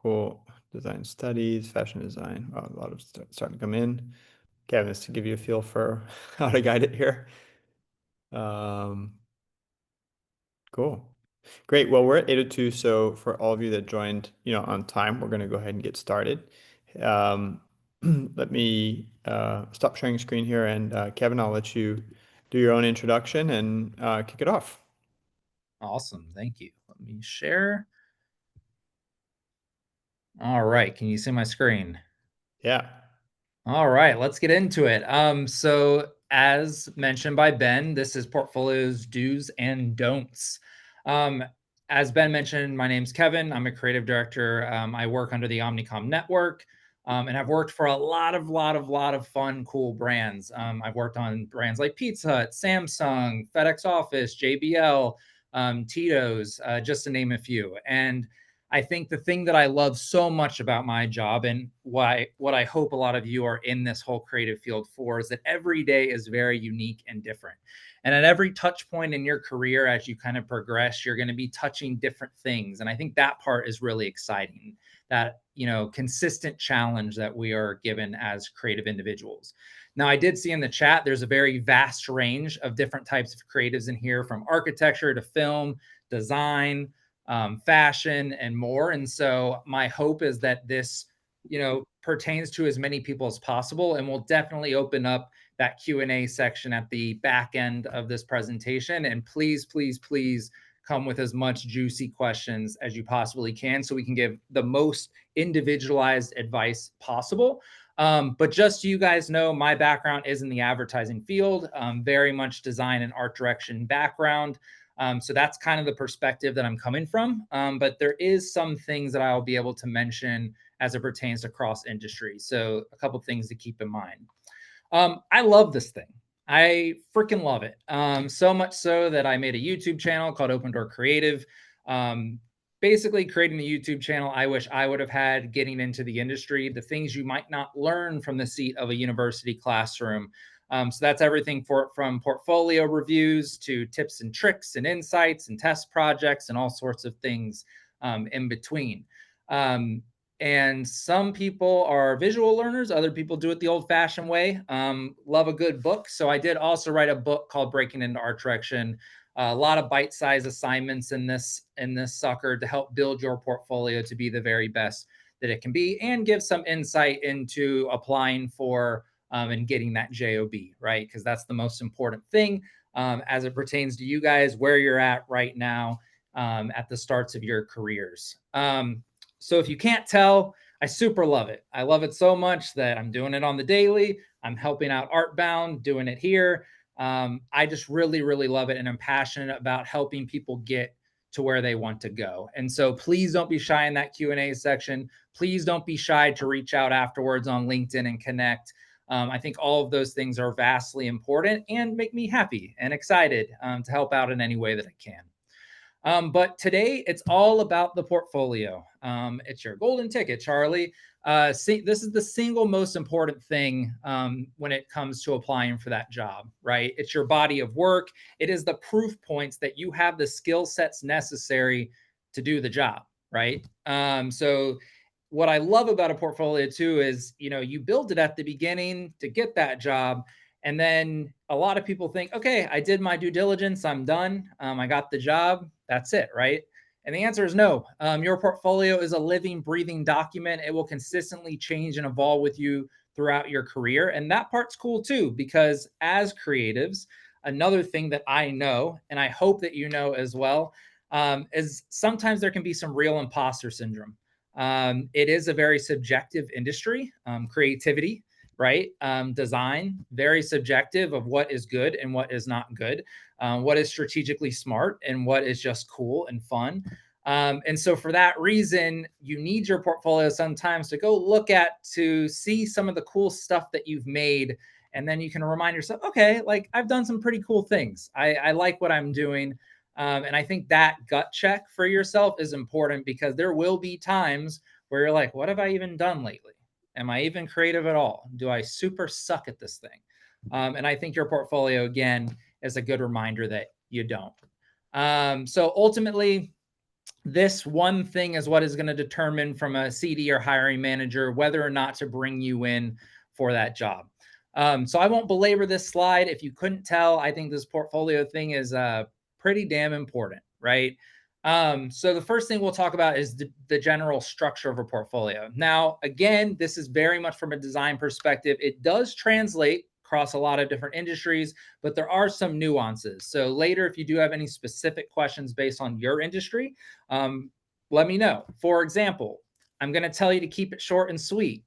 Cool. Design studies, fashion design. Wow, a lot of starting to come in. Kevin, to give you a feel for how to guide it here. Cool. Great. Well, we're at 8:02, so for all of you that joined, on time, we're going to go ahead and get started. Let me stop sharing screen here, and Kevin, I'll let you do your own introduction and kick it off. Awesome. Thank you. Let me share. All right. Can you see my screen? Yeah. All right. Let's get into it. So as mentioned by Ben, this is Portfolio's do's and don'ts. Um, as Ben mentioned, my name's Kevin. I'm a creative director. I work under the Omnicom network. And I've worked for a lot of fun, cool brands. I've worked on brands like Pizza Hut, Samsung, FedEx Office, JBL, Tito's, just to name a few. And I think the thing that I love so much about my job and what I hope a lot of you are in this whole creative field for is that every day is very unique and different. And at every touch point in your career, as you kind of progress, you're going to be touching different things. And I think that part is really exciting, that, consistent challenge that we are given as creative individuals. Now, I did see in the chat, there's a very vast range of different types of creatives in here, from architecture to film, design, fashion, and more. And so my hope is that this, pertains to as many people as possible, and we'll definitely open up that Q&A section at the back end of this presentation. And please, please, please come with as much juicy questions as you possibly can so we can give the most individualized advice possible. But just so you guys know, my background is in the advertising field, very much design and art direction background. So that's kind of the perspective that I'm coming from. But there is some things that I'll be able to mention as it pertains to cross industry. So a couple things to keep in mind. I love this thing. I freaking love it. So much so that I made a YouTube channel called Open Door Creative. Basically creating the YouTube channel I wish I would have had getting into the industry, the things you might not learn from the seat of a university classroom. So that's everything from portfolio reviews to tips and tricks and insights and test projects and all sorts of things in between. And some people are visual learners. Other people do it the old fashioned way. Love a good book. So I did also write a book called Breaking into Art Direction. A lot of bite-sized assignments in this sucker to help build your portfolio to be the very best that it can be, and give some insight into applying for and getting that job, right? Because that's the most important thing as it pertains to you guys, where you're at right now at the starts of your careers. So if you can't tell, I super love it. I love it so much that I'm doing it on the daily. I'm helping out Artbound, doing it here. I just really, really love it. And I'm passionate about helping people get to where they want to go. And so please don't be shy in that Q&A section. Please don't be shy to reach out afterwards on LinkedIn and connect. I think all of those things are vastly important and make me happy and excited to help out in any way that I can. But today it's all about the portfolio. It's your golden ticket, Charlie. See, this is the single most important thing when it comes to applying for that job, right? It's your body of work. It is the proof points that you have the skill sets necessary to do the job, right? So what I love about a portfolio too is, you build it at the beginning to get that job. And then a lot of people think, okay, I did my due diligence. I'm done. I got the job. That's it, right? And the answer is no. Your portfolio is a living, breathing document. It will consistently change and evolve with you throughout your career. And that part's cool too, because as creatives, another thing that I know, and I hope that you know as well, is sometimes there can be some real imposter syndrome. It is a very subjective industry, creativity, right? Design, very subjective of what is good and what is not good, what is strategically smart and what is just cool and fun. And so for that reason, you need your portfolio sometimes to go look at, to see some of the cool stuff that you've made. And then you can remind yourself, okay, like I've done some pretty cool things. I like what I'm doing. And I think that gut check for yourself is important, because there will be times where you're like, what have I even done lately? Am I even creative at all? Do I super suck at this thing? And I think your portfolio, again, is a good reminder that you don't. So ultimately, This one thing is what is going to determine from a CD or hiring manager whether or not to bring you in for that job. So I won't belabor this slide. If you couldn't tell, I think this portfolio thing is pretty damn important, right? So the first thing we'll talk about is the general structure of a portfolio. Now, again, this is very much from a design perspective. It does translate across a lot of different industries, but there are some nuances. So later, if you do have any specific questions based on your industry, let me know. For example, I'm going to tell you to keep it short and sweet.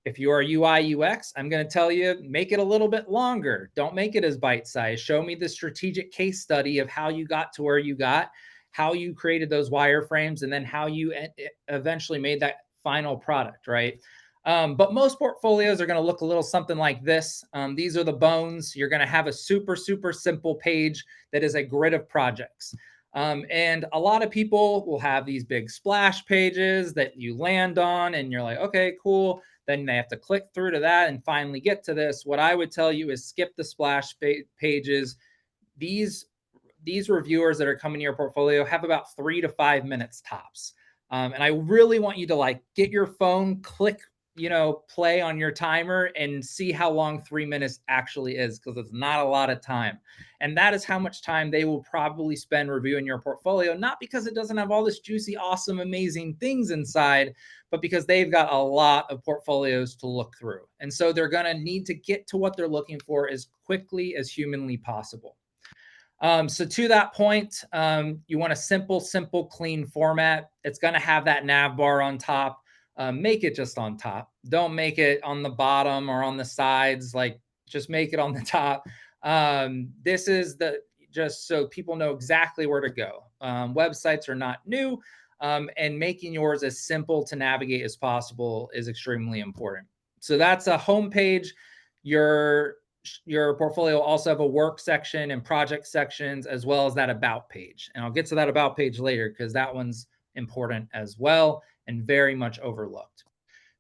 If you are UI UX, I'm going to tell you make it a little bit longer. Don't make it as bite-sized. Show me the strategic case study of how you got to where you got, how you created those wireframes, and then how you eventually made that final product, right? But most portfolios are going to look a little something like this. These are the bones. You're going to have a super, super simple page that is a grid of projects. And a lot of people will have these big splash pages that you land on and you're like, okay, cool. Then they have to click through to that and finally get to this. What I would tell you is skip the splash pages. These reviewers that are coming to your portfolio have about 3 to 5 minutes tops. And I really want you to like get your phone, click, play on your timer and see how long 3 minutes actually is, because it's not a lot of time. And that is how much time they will probably spend reviewing your portfolio, not because it doesn't have all this juicy, awesome, amazing things inside, but because they've got a lot of portfolios to look through. And so they're going to need to get to what they're looking for as quickly as humanly possible. So to that point, you want a simple, clean format. It's going to have that nav bar on top. Make it just on top. Don't make it on the bottom or on the sides. Like, just make it on the top. This is just so people know exactly where to go. Websites are not new, and making yours as simple to navigate as possible is extremely important. So that's a homepage. Your portfolio will also have a work section and project sections, as well as that about page. And I'll get to that about page later because that one's important as well and very much overlooked.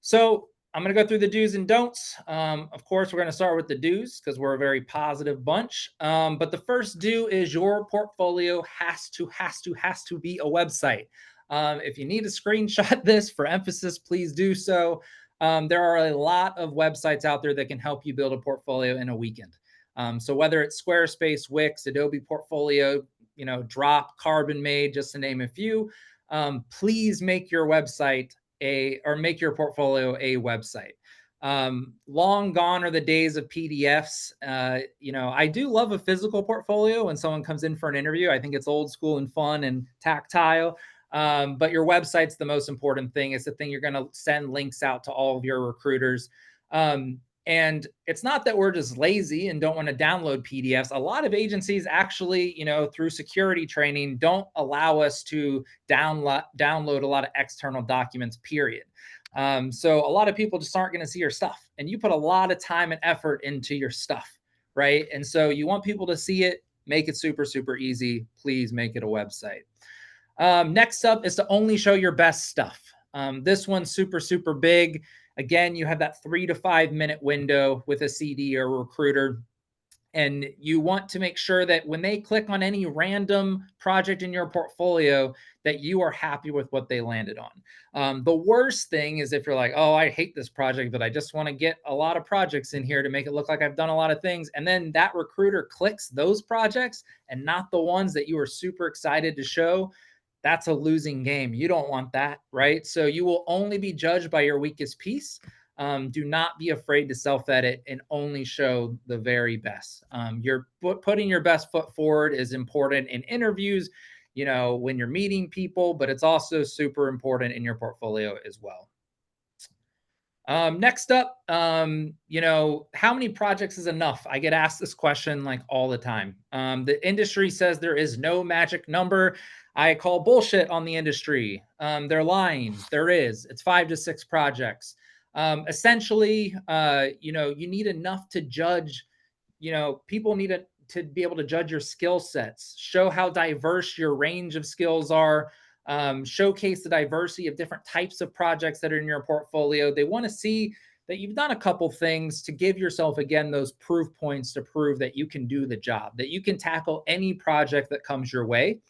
So I'm going to go through the do's and don'ts. Of course, we're going to start with the do's because we're a very positive bunch. But the first do is your portfolio has to be a website. If you need to screenshot this for emphasis, please do so. There are a lot of websites out there that can help you build a portfolio in a weekend. So whether it's Squarespace, Wix, Adobe Portfolio, Drop, Carbon Made, just to name a few, please make your website make your portfolio a website. Long gone are the days of PDFs. I do love a physical portfolio when someone comes in for an interview. I think it's old school and fun and tactile. But your website's the most important thing. It's the thing you're going to send links out to all of your recruiters. And it's not that we're just lazy and don't want to download PDFs. A lot of agencies actually, through security training, don't allow us to download a lot of external documents, period. So a lot of people just aren't going to see your stuff. And you put a lot of time and effort into your stuff, right? And so you want people to see it. Make it super, super easy. Please make it a website. Next up is to only show your best stuff. This one's super, super big. Again, you have that 3 to 5 minute window with a CD or a recruiter. And you want to make sure that when they click on any random project in your portfolio, that you are happy with what they landed on. The worst thing is if you're like, oh, I hate this project, but I just want to get a lot of projects in here to make it look like I've done a lot of things. And then that recruiter clicks those projects and not the ones that you were super excited to show. That's a losing game. You don't want that, right? So you will only be judged by your weakest piece. Do not be afraid to self-edit and only show the very best. You're putting your best foot forward is important in interviews, when you're meeting people, but it's also super important in your portfolio as well. Next up, how many projects is enough? I get asked this question like all the time. The industry says there is no magic number. I call bullshit on the industry. They're lying. There is. It's 5 to 6 projects. Essentially, you need enough to judge. People need to be able to judge your skill sets, show how diverse your range of skills are. Showcase the diversity of different types of projects that are in your portfolio. They want to see that you've done a couple things to give yourself, again, those proof points to prove that you can do the job, that you can tackle any project that comes your way.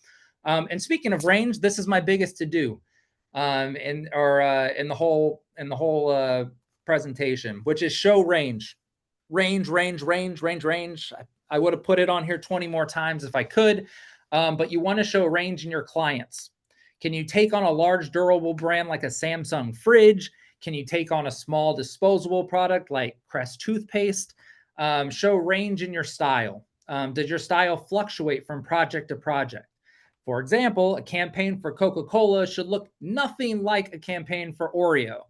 And speaking of range, this is my biggest to do in the whole presentation, which is show range. Range. I would have put it on here 20 more times if I could, but you want to show range in your clients. Can you take on a large durable brand like a Samsung fridge? Can you take on a small disposable product like Crest toothpaste? Show range in your style. Does your style fluctuate from project to project? For example, a campaign for Coca-Cola should look nothing like a campaign for Oreo.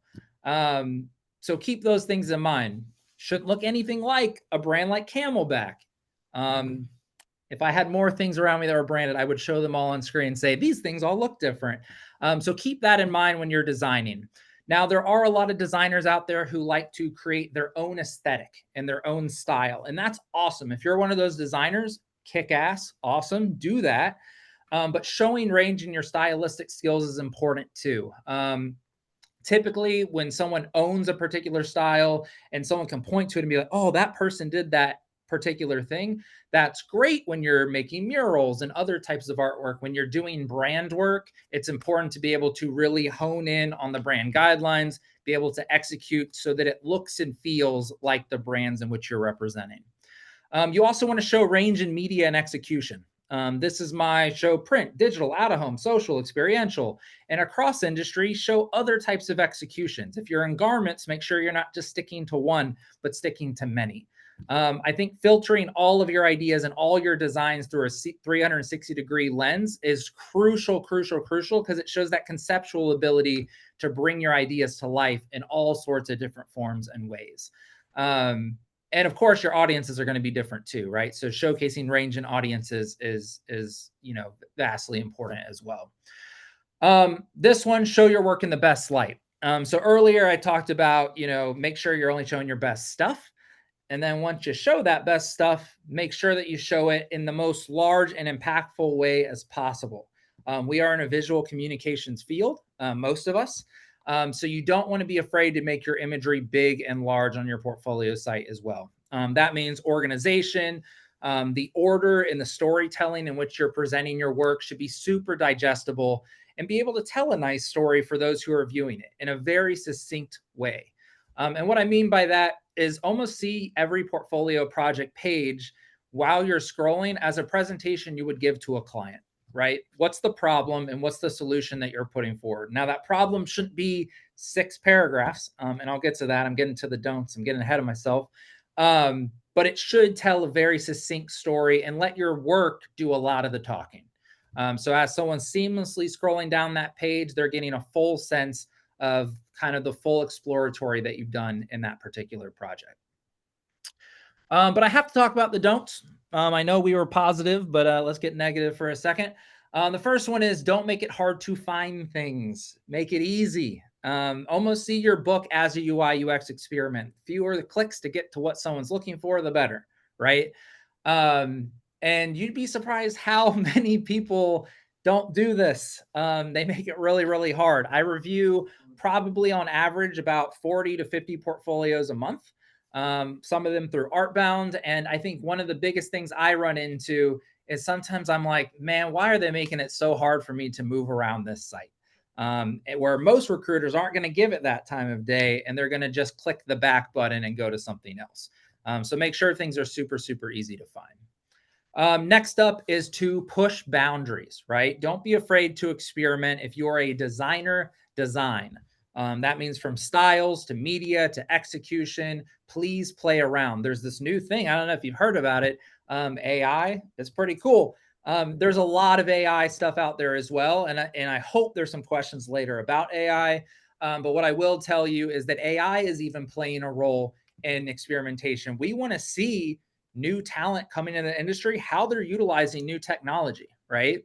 So keep those things in mind. Shouldn't look anything like a brand like Camelback. If I had more things around me that were branded, I would show them all on screen and say, these things all look different. So keep that in mind when you're designing. Now, there are a lot of designers out there who like to create their own aesthetic and their own style. And that's awesome. If you're one of those designers, kick ass, awesome, do that. But showing range in your stylistic skills is important too. Typically, when someone owns a particular style and someone can point to it and be like, oh, that person did that particular thing, that's great when you're making murals and other types of artwork. When you're doing brand work, it's important to be able to really hone in on the brand guidelines, be able to execute so that it looks and feels like the brands in which you're representing. You also want to show range in media and execution. This is my show print, digital, out of home, social, experiential, and across industry, show other types of executions. If you're in garments, make sure you're not just sticking to one, but sticking to many. I think filtering all of your ideas and all your designs through a 360-degree lens is crucial, because it shows that conceptual ability to bring your ideas to life in all sorts of different forms and ways. And of course, your audiences are going to be different too, right? So showcasing range in audiences is vastly important as well. This one, show your work in the best light. So earlier I talked about, make sure you're only showing your best stuff. And then once you show that best stuff, make sure that you show it in the most large and impactful way as possible. We are in a visual communications field, most of us. So you don't want to be afraid to make your imagery big and large on your portfolio site as well. That means organization, the order and the storytelling in which you're presenting your work should be super digestible and be able to tell a nice story for those who are viewing it in a very succinct way. And what I mean by that is almost see every portfolio project page while you're scrolling as a presentation you would give to a client, right? What's the problem and what's the solution that you're putting forward? Now, that problem shouldn't be 6 paragraphs, and I'll get to that. I'm getting to the don'ts. I'm getting ahead of myself. But it should tell a very succinct story and let your work do a lot of the talking. So as someone's seamlessly scrolling down that page, they're getting a full sense of kind of the full exploratory that you've done in that particular project. But I have to talk about the don'ts. I know we were positive, but let's get negative for a second. The first one is don't make it hard to find things. Make it easy. Almost see your book as a UI UX experiment. Fewer the clicks to get to what someone's looking for, the better, right? And you'd be surprised how many people don't do this. They make it really, really hard. I review probably on average about 40 to 50 portfolios a month. Some of them through Artbound. And I think one of the biggest things I run into is sometimes I'm like, man, why are they making it so hard for me to move around this site? Where most recruiters aren't going to give it that time of day, and they're going to just click the back button and go to something else. So make sure things are super, super easy to find. Next up is to push boundaries, right? Don't be afraid to experiment. If you're a designer, design. That means from styles to media to execution, please play around. There's this new thing. I don't know if you've heard about it. AI, it's pretty cool. There's a lot of AI stuff out there as well. And I hope there's some questions later about AI. But what I will tell you is that AI is even playing a role in experimentation. We want to see new talent coming in the industry, how they're utilizing new technology, right?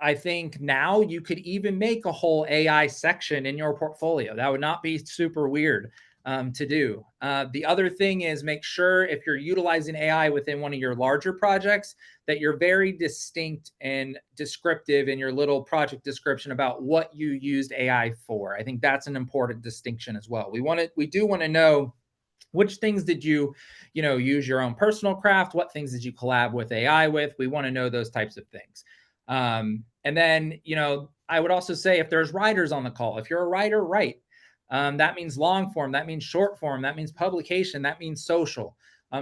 I think now you could even make a whole AI section in your portfolio. That would not be super weird to do. The other thing is make sure if you're utilizing AI within one of your larger projects, that you're very distinct and descriptive in your little project description about what you used AI for. I think that's an important distinction as well. We do want to know which things did you use your own personal craft? What things did you collab with AI with? We want to know those types of things. And then, I would also say if there's writers on the call, if you're a writer, write. That means long form, that means short form, that means publication, that means social.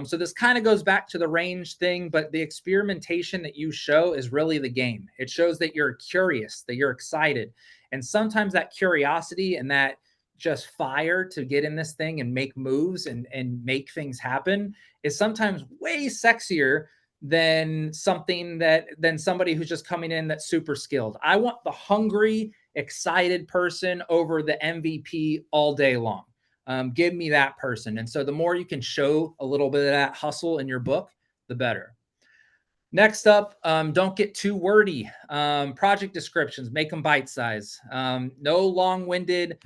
So this kind of goes back to the range thing, but the experimentation that you show is really the game. It shows that you're curious, that you're excited. And sometimes that curiosity and that just fire to get in this thing and make moves and make things happen is sometimes way sexier than somebody who's just coming in that's super skilled. I want the hungry, excited person over the MVP all day long. Give me that person. And so the more you can show a little bit of that hustle in your book, the better. Next up, don't get too wordy. Project descriptions, make them bite size. No long-winded.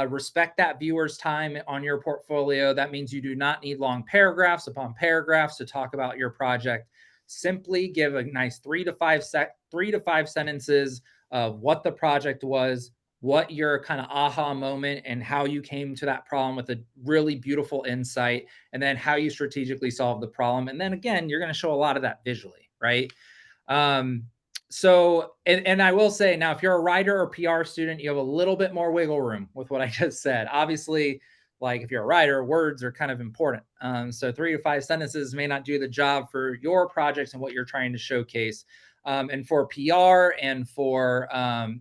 Respect that viewer's time on your portfolio. That means you do not need long paragraphs upon paragraphs to talk about your project. Simply give a nice 3 to 5 sentences of what the project was, what your kind of aha moment and how you came to that problem with a really beautiful insight, and then how you strategically solve the problem. And then again, you're going to show a lot of that visually, right? So, and I will say now, if you're a writer or PR student, you have a little bit more wiggle room with what I just said. Obviously, like if you're a writer, words are kind of important. So 3 to 5 sentences may not do the job for your projects and what you're trying to showcase. And for PR and for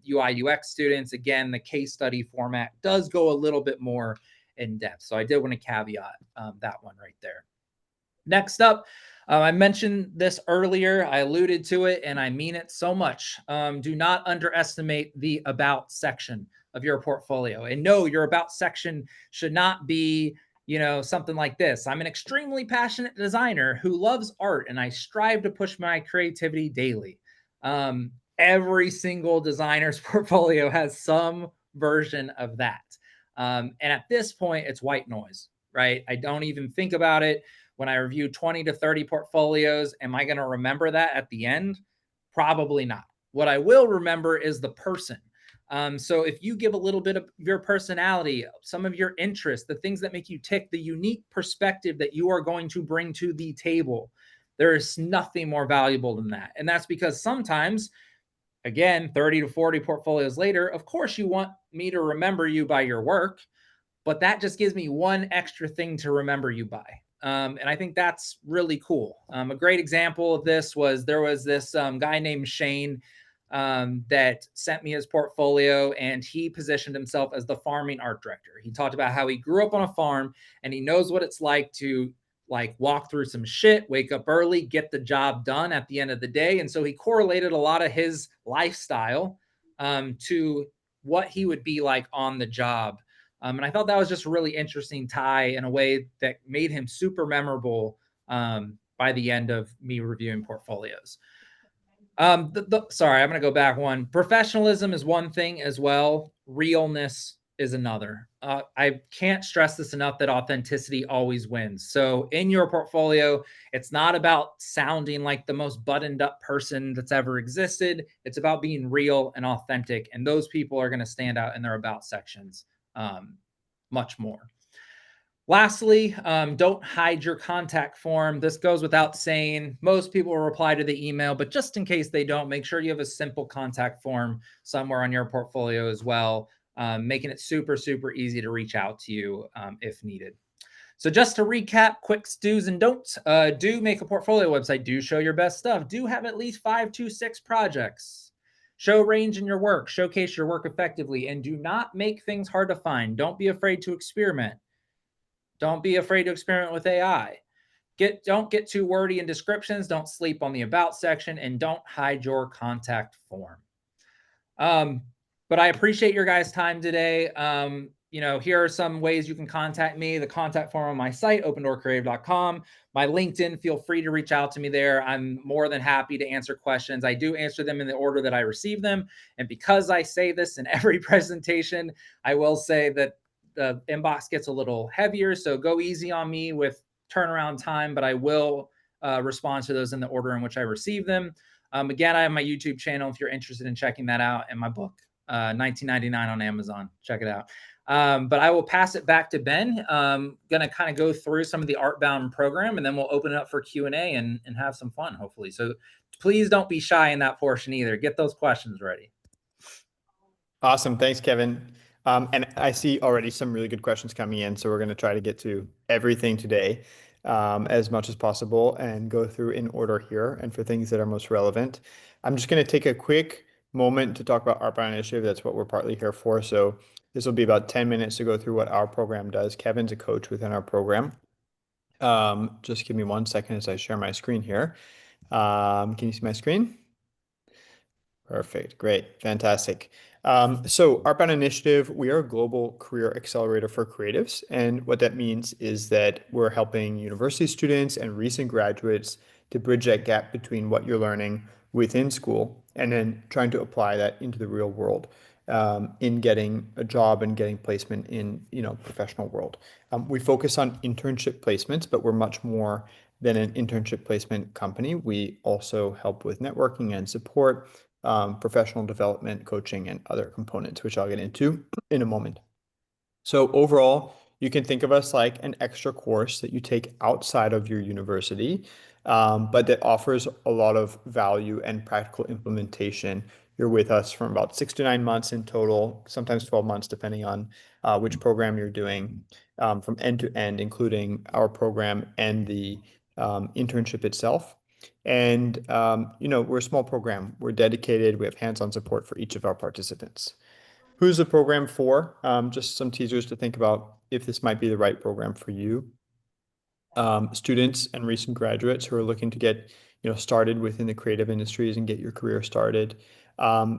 UI UX students, again, the case study format does go a little bit more in depth. So I did want to caveat that one right there. Next up, I mentioned this earlier. I alluded to it, and I mean it so much. Do not underestimate the about section of your portfolio. And no, your about section should not be, something like this. I'm an extremely passionate designer who loves art, and I strive to push my creativity daily. Every single designer's portfolio has some version of that. And at this point, it's white noise, right? I don't even think about it. When I review 20 to 30 portfolios, am I going to remember that at the end? Probably not. What I will remember is the person. So if you give a little bit of your personality, some of your interests, the things that make you tick, the unique perspective that you are going to bring to the table, there is nothing more valuable than that. And that's because sometimes, again, 30 to 40 portfolios later, of course you want me to remember you by your work, but that just gives me one extra thing to remember you by. And I think that's really cool. A great example of this was there was this guy named Shane that sent me his portfolio, and he positioned himself as the farming art director. He talked about how he grew up on a farm and he knows what it's like to walk through some shit, wake up early, get the job done at the end of the day. And so he correlated a lot of his lifestyle to what he would be like on the job. And I thought that was just a really interesting tie in a way that made him super memorable by the end of me reviewing portfolios. Sorry, I'm going to go back one. Professionalism is one thing as well. Realness is another. I can't stress this enough that authenticity always wins. So in your portfolio, it's not about sounding like the most buttoned up person that's ever existed. It's about being real and authentic. And those people are going to stand out in their about sections much more. Lastly, don't hide your contact form. This goes without saying. Most people will reply to the email, but just in case they don't, make sure you have a simple contact form somewhere on your portfolio as well, making it super, super easy to reach out to you if needed. So just to recap, quick do's and don'ts. Do make a portfolio website. Do show your best stuff. Do have at least 5 to 6 projects. Show range in your work. Showcase your work effectively. And do not make things hard to find. Don't be afraid to experiment. Don't be afraid to experiment with AI. Don't get too wordy in descriptions. Don't sleep on the about section, and don't hide your contact form. But I appreciate your guys' time today. Here are some ways you can contact me. The contact form on my site, opendoorcreative.com. My LinkedIn, feel free to reach out to me there. I'm more than happy to answer questions. I do answer them in the order that I receive them. And because I say this in every presentation, I will say that the inbox gets a little heavier. So go easy on me with turnaround time, but I will respond to those in the order in which I receive them. Again, I have my YouTube channel if you're interested in checking that out, and my book, $19.99 on Amazon. Check it out. But I will pass it back to Ben. Going to kind of go through some of the Artbound program, and then we'll open it up for Q&A and have some fun, hopefully. So please don't be shy in that portion either. Get those questions ready. Awesome. Thanks, Kevin. And I see already some really good questions coming in, so we're going to try to get to everything today as much as possible and go through in order here and for things that are most relevant. I'm just going to take a quick moment to talk about Outbound Initiative. That's what we're partly here for. So this will be about 10 minutes to go through what our program does. Kevin's a coach within our program. Just give me 1 second as I share my screen here. Can you see my screen? Perfect. Great. Fantastic. So Outbound Initiative, we are a global career accelerator for creatives. And what that means is that we're helping university students and recent graduates to bridge that gap between what you're learning within school and then trying to apply that into the real world in getting a job and getting placement in, professional world. We focus on internship placements, but we're much more than an internship placement company. We also help with networking and support, professional development, coaching, and other components, which I'll get into in a moment. So overall, you can think of us like an extra course that you take outside of your university, but that offers a lot of value and practical implementation. You're with us from about 6 to 9 months in total, sometimes 12 months, depending on which program you're doing, from end to end, including our program and the internship itself. And, we're a small program. We're dedicated. We have hands-on support for each of our participants. Who's the program for? Just some teasers to think about if this might be the right program for you. Students and recent graduates who are looking to get, started within the creative industries and get your career started.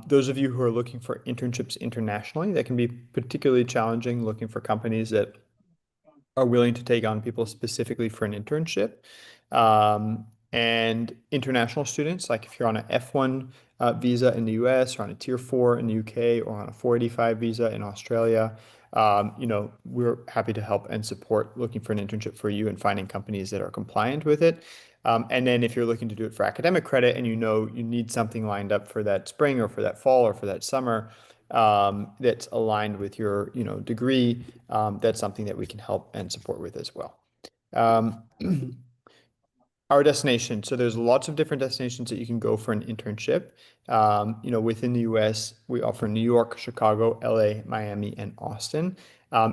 Those of you who are looking for internships internationally, that can be particularly challenging, looking for companies that are willing to take on people specifically for an internship. And international students, like if you're on an F1 visa in the US or on a Tier 4 in the UK or on a 485 visa in Australia, we're happy to help and support looking for an internship for you and finding companies that are compliant with it. And then if you're looking to do it for academic credit and you need something lined up for that spring or for that fall or for that summer, that's aligned with your, degree, that's something that we can help and support with as well. Our destination. So there's lots of different destinations that you can go for an internship. Within the US, we offer New York, Chicago, LA, Miami, and Austin.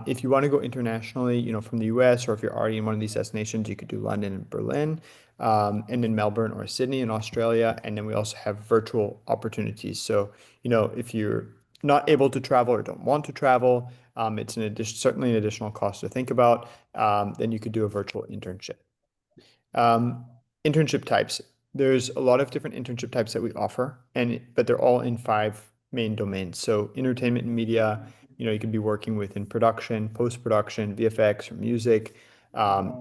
If you want to go internationally, from the US, or if you're already in one of these destinations, you could do London and Berlin, and then Melbourne or Sydney in Australia. And then we also have virtual opportunities. So, if you're not able to travel or don't want to travel, it's certainly an additional cost to think about. Then you could do a virtual internship. Internship types. There's a lot of different internship types that we offer, but they're all in 5 main domains. So entertainment and media, you can be working within production, post-production, VFX or music.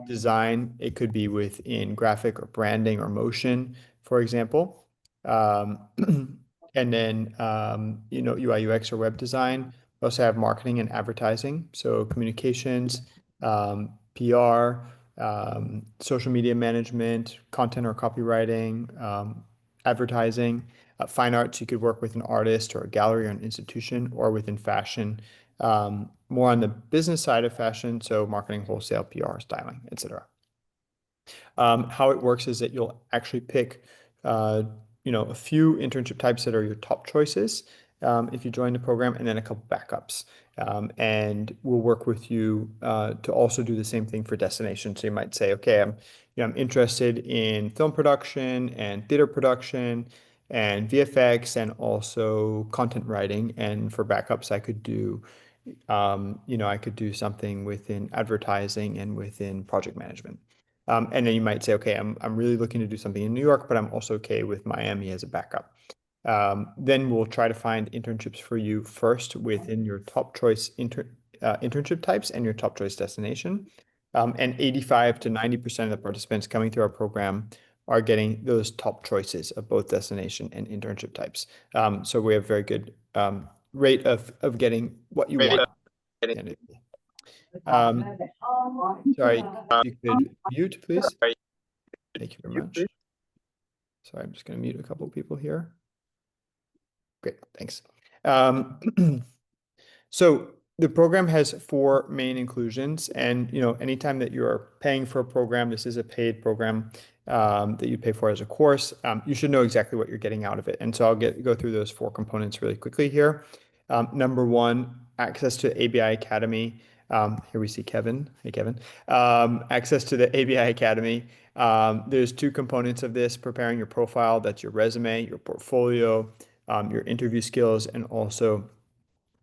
Design, it could be within graphic or branding or motion, for example. And then, UI, UX or web design. We also have marketing and advertising. So communications, PR, social media management, content or copywriting, advertising, fine arts. You could work with an artist or a gallery or an institution, or within fashion, more on the business side of fashion. So marketing, wholesale, PR, styling, etc. How it works is that you'll actually pick, a few internship types that are your top choices if you join the program, and then a couple backups. And we'll work with you to also do the same thing for destination. So you might say, okay, I'm interested in film production and theater production and VFX and also content writing. And for backups, I could do, something within advertising and within project management. And then you might say, okay, I'm really looking to do something in New York, but I'm also okay with Miami as a backup. Then we'll try to find internships for you first within your top choice internship types and your top choice destination. And 85 to 90% of the participants coming through our program are getting those top choices of both destination and internship types. So we have very good rate of getting what you want. Sorry, if you could mute, please. Thank you very much. Sorry, I'm just going to mute a couple of people here. Great, thanks. So The program has four main inclusions, and anytime that you're paying for a program, this is a paid program that you pay for as a course. You should know exactly what you're getting out of it, and so I'll go through those four components really quickly here. Number one, access to ABI Academy. Here we see Kevin. Hey, Kevin. Access to the ABI Academy. There's two components of this: preparing your profile, that's your resume, your portfolio, your interview skills, and also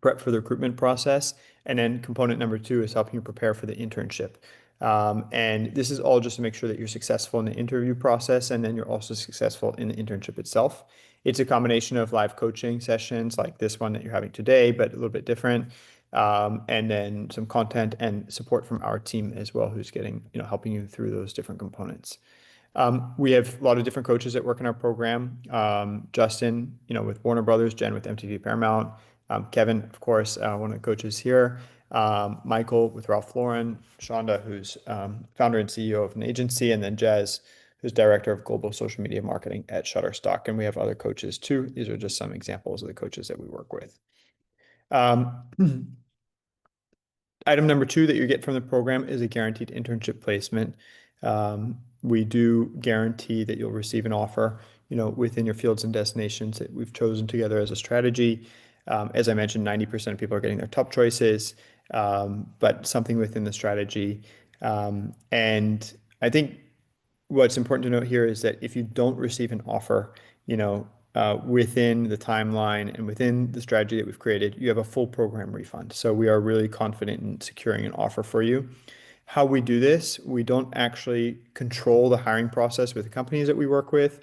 prep for the recruitment process. And then component number two is helping you prepare for the internship. And this is all just to make sure that you're successful in the interview process, and then you're also successful in the internship itself. It's a combination of live coaching sessions like this one that you're having today, but a little bit different. And then some content and support from our team as well, who's helping you through those different components. We have a lot of different coaches that work in our program. Justin, with Warner Brothers, Jen with MTV Paramount, Kevin, of course, one of the coaches here, Michael with Ralph Lauren, Shonda, who's founder and CEO of an agency, and then Jazz, who's director of global social media marketing at Shutterstock. And we have other coaches too. These are just some examples of the coaches that we work with. Item number two that you get from the program is a guaranteed internship placement. We do guarantee that you'll receive an offer, within your fields and destinations that we've chosen together as a strategy. As I mentioned, 90% of people are getting their top choices, but something within the strategy. And I think what's important to note here is that if you don't receive an offer, within the timeline and within the strategy that we've created, you have a full program refund. So we are really confident in securing an offer for you. How we do this, we don't actually control the hiring process with the companies that we work with.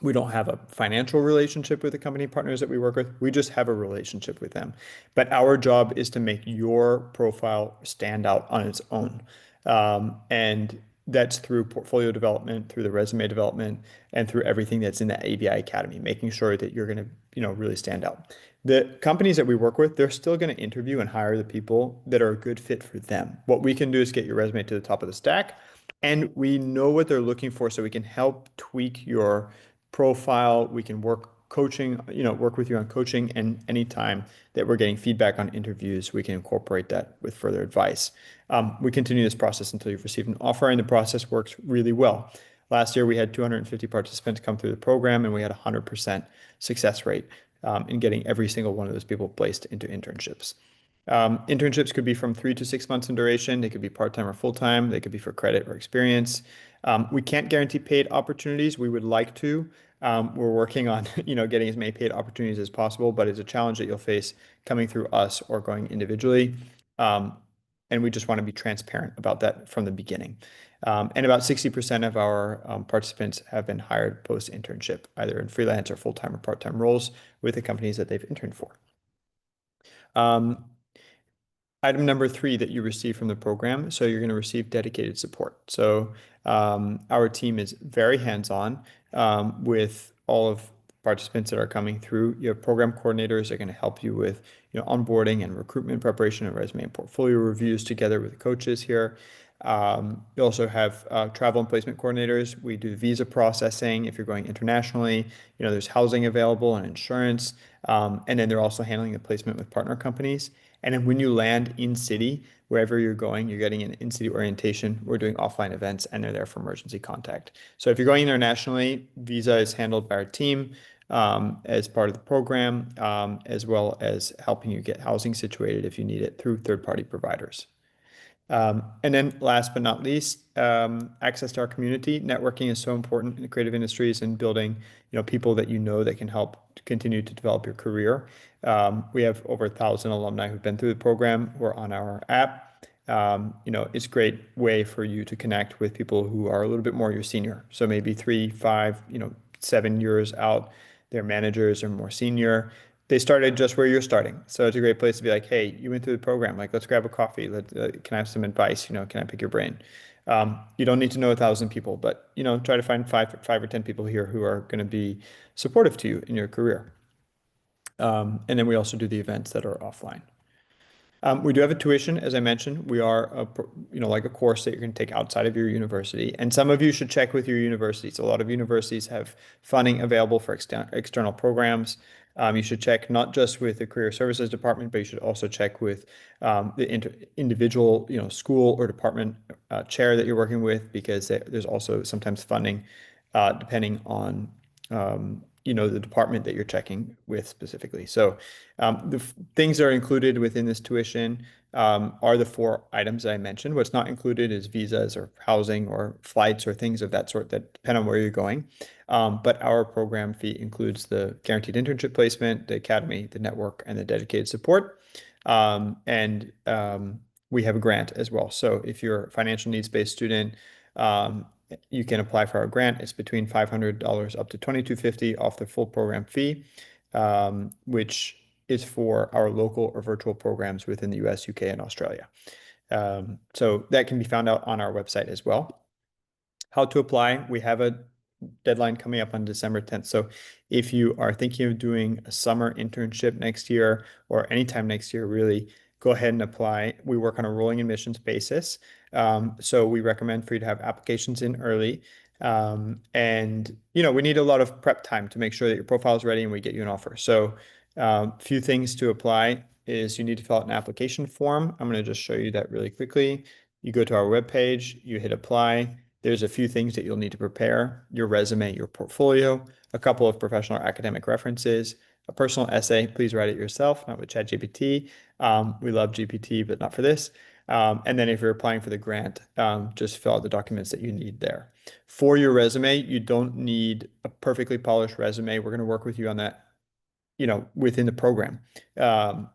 We don't have a financial relationship with the company partners that we work with. We just have a relationship with them. But our job is to make your profile stand out on its own. And that's through portfolio development, through the resume development, and through everything that's in the ABI Academy, making sure that you're going to, really stand out. The companies that we work with, they're still going to interview and hire the people that are a good fit for them. What we can do is get your resume to the top of the stack, and we know what they're looking for, so we can help tweak your profile. We can work with you on coaching, and anytime that we're getting feedback on interviews, we can incorporate that with further advice. We continue this process until you've received an offer, and the process works really well. Last year, we had 250 participants come through the program, and we had a 100% success rate in getting every single one of those people placed into internships. Internships could be from 3 to 6 months in duration. They could be part-time or full-time. They could be for credit or experience. We can't guarantee paid opportunities. We would like to. We're working on, getting as many paid opportunities as possible, but it's a challenge that you'll face coming through us or going individually. And we just want to be transparent about that from the beginning. And about 60% of our participants have been hired post-internship, either in freelance or full-time or part-time roles with the companies that they've interned for. Item number three that you receive from the program, so you're going to receive dedicated support. So our team is very hands-on with all of participants that are coming through. You have program coordinators that are going to help you with onboarding and recruitment preparation and resume and portfolio reviews together with the coaches here. You also have travel and placement coordinators. We do visa processing if you're going internationally. There's housing available and insurance. And then they're also handling the placement with partner companies. And then when you land in city, wherever you're going, you're getting an in-city orientation. We're doing offline events, and they're there for emergency contact. So if you're going internationally, visa is handled by our team as part of the program, as well as helping you get housing situated if you need it through third-party providers. And then last but not least, access to our community. Networking is so important in the creative industries and building, people that that can help continue to develop your career. We have over 1,000 alumni who've been through the program who are on our app. It's a great way for you to connect with people who are a little bit more your senior. So maybe 3, 5, 7 years out, they're managers or more senior. They started just where you're starting. So it's a great place to be like, hey, you went through the program. Like, let's grab a coffee. Can I have some advice? Can I pick your brain? You don't need to know 1,000 people, but, try to find five or 10 people here who are going to be supportive to you in your career. And then we also do the events that are offline. We do have a tuition, as I mentioned. We are, like a course that you're going to take outside of your university. And some of you should check with your universities. A lot of universities have funding available for external programs. You should check not just with the career services department, but you should also check with the individual, school or department chair that you're working with, because there's also sometimes funding depending on the department that you're checking with specifically. So the things that are included within this tuition are the four items that I mentioned. What's not included is visas or housing or flights or things of that sort that depend on where you're going. But our program fee includes the guaranteed internship placement, the academy, the network, and the dedicated support. And we have a grant as well. So if you're a financial needs-based student, um, you can apply for our grant. It's between $500 up to $2,250 off the full program fee, which is for our local or virtual programs within the US, UK, and Australia. So that can be found out on our website as well. How to apply, we have a deadline coming up on December 10th. So if you are thinking of doing a summer internship next year or anytime next year, really go ahead and apply. We work on a rolling admissions basis. So we recommend for you to have applications in early. And we need a lot of prep time to make sure that your profile is ready and we get you an offer. So few things to apply is you need to fill out an application form. I'm going to just show you that really quickly. You go to our webpage, you hit apply. There's a few things that you'll need to prepare: your resume, your portfolio, a couple of professional or academic references, a personal essay. Please write it yourself, not with ChatGPT. We love GPT, but not for this. And then if you're applying for the grant, just fill out the documents that you need there. For your resume, you don't need a perfectly polished resume. We're going to work with you on that, within the program.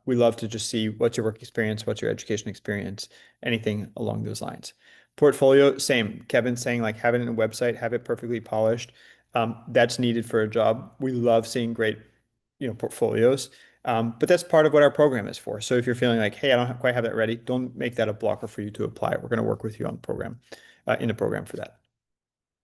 We love to just see what's your work experience, what's your education experience, anything along those lines. Portfolio, same. Kevin's saying, like, have it in a website, have it perfectly polished. That's needed for a job. We love seeing great, portfolios. But that's part of what our program is for. So if you're feeling like, hey, I don't quite have that ready, don't make that a blocker for you to apply. We're going to work with you on the program, in the program for that.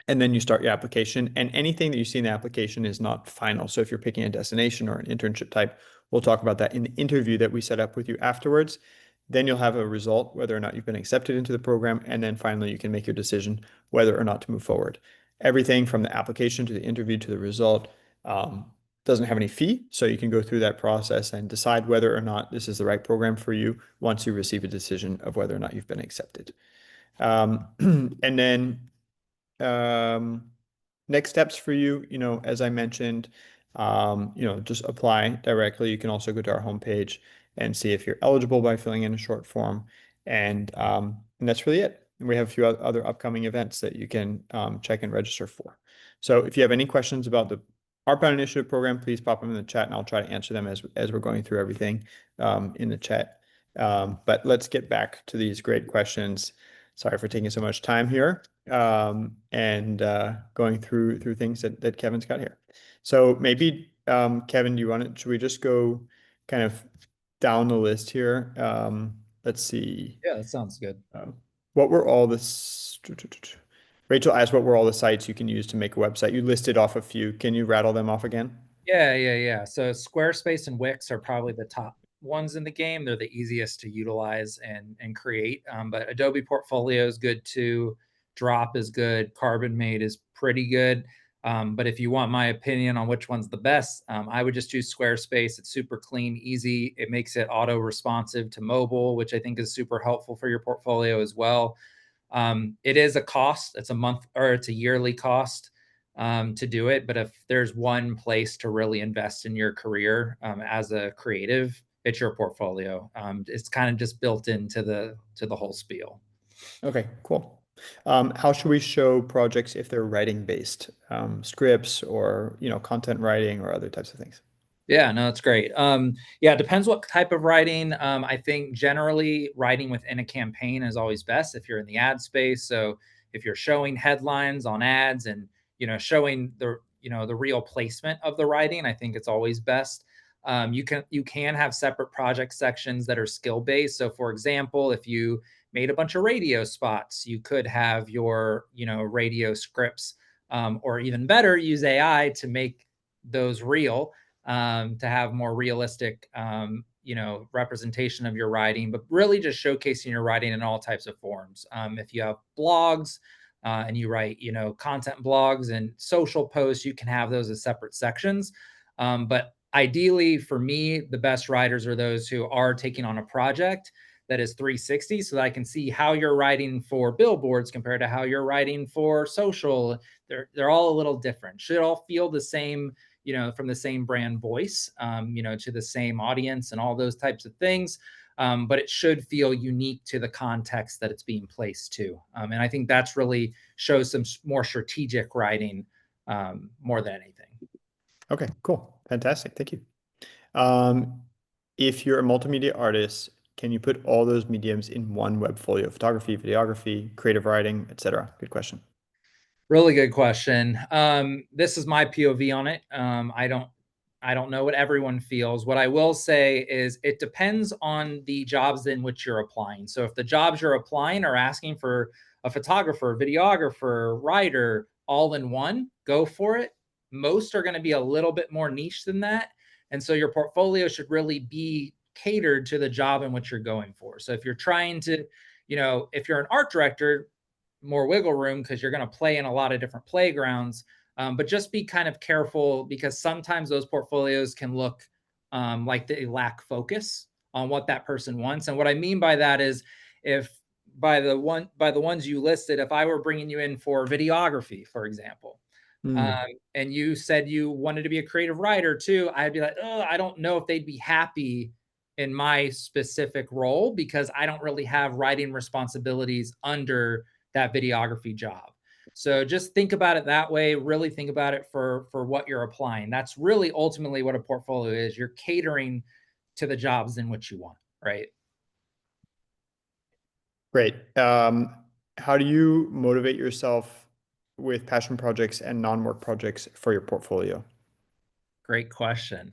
And then you start your application, and anything that you see in the application is not final. So if you're picking a destination or an internship type, we'll talk about that in the interview that we set up with you afterwards. Then you'll have a result, whether or not you've been accepted into the program. And then finally, you can make your decision whether or not to move forward. Everything from the application to the interview to the result doesn't have any fee. So you can go through that process and decide whether or not this is the right program for you once you receive a decision of whether or not you've been accepted. And then next steps for you, as I mentioned, just apply directly. You can also go to our homepage and see if you're eligible by filling in a short form. And that's really it. And we have a few other upcoming events that you can check and register for. So if you have any questions about the Outbound Initiative program, please pop them in the chat and I'll try to answer them as we're going through everything in the chat. But let's get back to these great questions. Sorry for taking so much time here and going through things that Kevin's got here. So maybe, Kevin, should we just go kind of down the list here? Let's see. Yeah, that sounds good. What were all the Rachel asked what were all the sites you can use to make a website? You listed off a few. Can you rattle them off again? Yeah. So Squarespace and Wix are probably the top ones in the game. They're the easiest to utilize and create. But Adobe Portfolio is good too. Drop is good. Carbon Made is pretty good. But if you want my opinion on which one's the best, I would just choose Squarespace. It's super clean, easy. It makes it auto responsive to mobile, which I think is super helpful for your portfolio as well. It is a cost. It's a month or it's a yearly cost to do it. But if there's one place to really invest in your career as a creative, it's your portfolio. It's kind of just built into the whole spiel. Okay, cool. How should we show projects if they're writing based, scripts or content writing or other types of things? Yeah, no, that's great. Yeah, it depends what type of writing. I think generally writing within a campaign is always best if you're in the ad space. So if you're showing headlines on ads and showing the real placement of the writing, I think it's always best. You can have separate project sections that are skill based. So for example, if you made a bunch of radio spots, you could have your radio scripts, or even better, use AI to make those real, to have more realistic, representation of your writing, but really just showcasing your writing in all types of forms. If you have blogs and you write, content blogs and social posts, you can have those as separate sections. But Ideally, for me, the best writers are those who are taking on a project that is 360, so that I can see how you're writing for billboards compared to how you're writing for social. They're all a little different. Should all feel the same, from the same brand voice, to the same audience and all those types of things. But it should feel unique to the context that it's being placed to. And I think that's really shows some more strategic writing more than anything. Okay, cool. Fantastic. Thank you. Um, if you're a multimedia artist, can you put all those mediums in one web folio? Photography, videography, creative writing, etc. Good question. Really good question. This is my POV on it. I don't know what everyone feels. What I will say is it depends on the jobs in which you're applying. So if the jobs you're applying are asking for a photographer, videographer, writer, all in one, go for it. Most are going to be a little bit more niche than that. And so your portfolio should really be catered to the job in which you're going for. So if you're trying to, if you're an art director, more wiggle room because you're going to play in a lot of different playgrounds. But just be kind of careful because sometimes those portfolios can look like they lack focus on what that person wants. And what I mean by that is if by the ones you listed, if I were bringing you in for videography, for example, um, and you said you wanted to be a creative writer too, I'd be like, oh, I don't know if they'd be happy in my specific role because I don't really have writing responsibilities under that videography job. So just think about it that way. Really think about it for what you're applying. That's really ultimately what a portfolio is. You're catering to the jobs in which you want, right? Great. How do you motivate yourself with passion projects and non-work projects for your portfolio? Great question.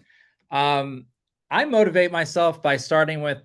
Um, I motivate myself by starting with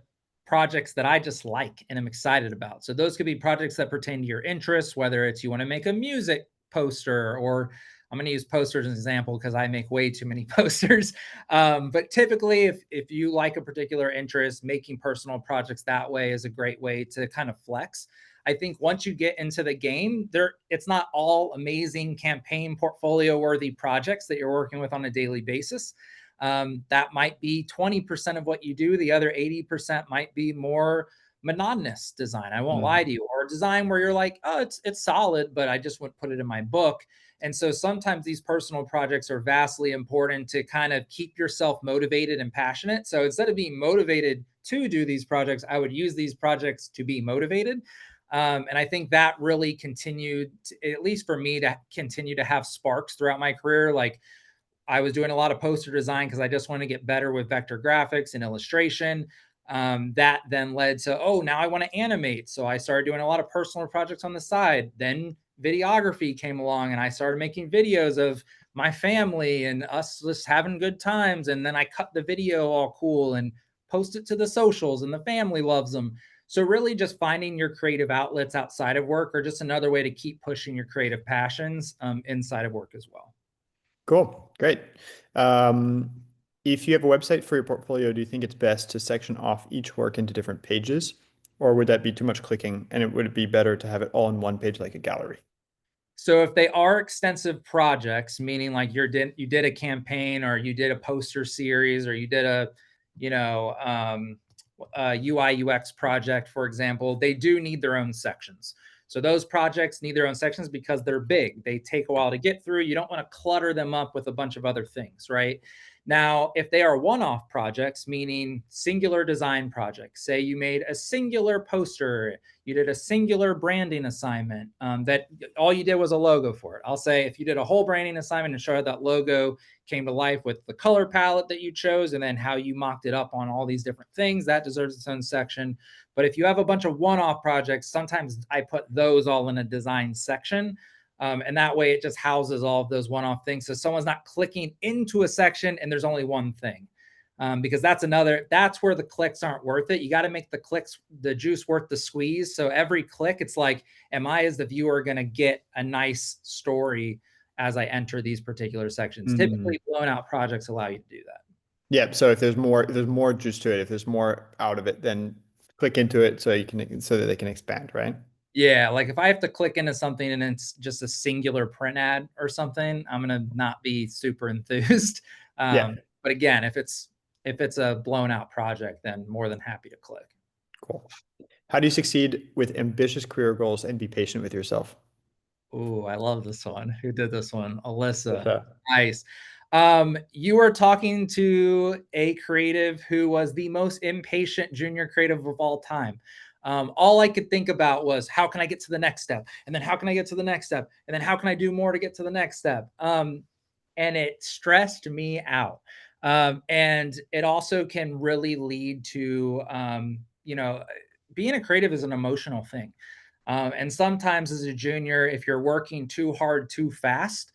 projects that I just like and am excited about. So those could be projects that pertain to your interests, whether it's you want to make a music poster, or I'm going to use posters as an example because I make way too many posters. But typically, if you like a particular interest, making personal projects that way is a great way to kind of flex. I think once you get into the game, it's not all amazing campaign portfolio worthy projects that you're working with on a daily basis. That might be 20% of what you do. The other 80% might be more monotonous design. I won't lie to you, or design where you're like, oh, it's solid, but I just wouldn't put it in my book. And so sometimes these personal projects are vastly important to kind of keep yourself motivated and passionate. So instead of being motivated to do these projects, I would use these projects to be motivated. And I think that really continued, at least for me, to continue to have sparks throughout my career. Like I was doing a lot of poster design because I just want to get better with vector graphics and illustration. That then led to, oh, now I want to animate. So I started doing a lot of personal projects on the side. Then videography came along and I started making videos of my family and us just having good times. And then I cut the video all cool and post it to the socials, and the family loves them. So really just finding your creative outlets outside of work are just another way to keep pushing your creative passions inside of work as well. Cool. Great. Um, if you have a website for your portfolio, do you think it's best to section off each work into different pages, or would that be too much clicking and would it be better to have it all in one page like a gallery? So if they are extensive projects, meaning like you did a campaign or you did a poster series or you did a, UI UX project, for example, they do need their own sections. So those projects need their own sections because they're big. They take a while to get through. You don't want to clutter them up with a bunch of other things, right? Now, if they are one-off projects, meaning singular design projects, say you made a singular poster, you did a singular branding assignment that all you did was a logo for it. I'll say if you did a whole branding assignment and showed that logo came to life with the color palette that you chose and then how you mocked it up on all these different things, that deserves its own section. But if you have a bunch of one-off projects, sometimes I put those all in a design section. And that way it just houses all of those one-off things. So someone's not clicking into a section and there's only one thing. Because that's where the clicks aren't worth it. You got to make the juice worth the squeeze. So every click, it's like, am I as the viewer going to get a nice story as I enter these particular sections? Typically blown out projects allow you to do that. Yeah. So if there's more juice to it, if there's more out of it, then click into it so that they can expand, right? Yeah, like if I have to click into something and it's just a singular print ad or something, I'm gonna not be super enthused. Yeah. But again, if it's a blown out project, then more than happy to click. Cool. How do you succeed with ambitious career goals and be patient with yourself? Ooh, I love this one. Who did this one? Alyssa. Alyssa. Nice. You were talking to a creative who was the most impatient junior creative of all time. All I could think about was how can I get to the next step? And then how can I get to the next step? And then how can I do more to get to the next step? And it stressed me out. And it also can really lead to, being a creative is an emotional thing. And sometimes as a junior, if you're working too hard too fast,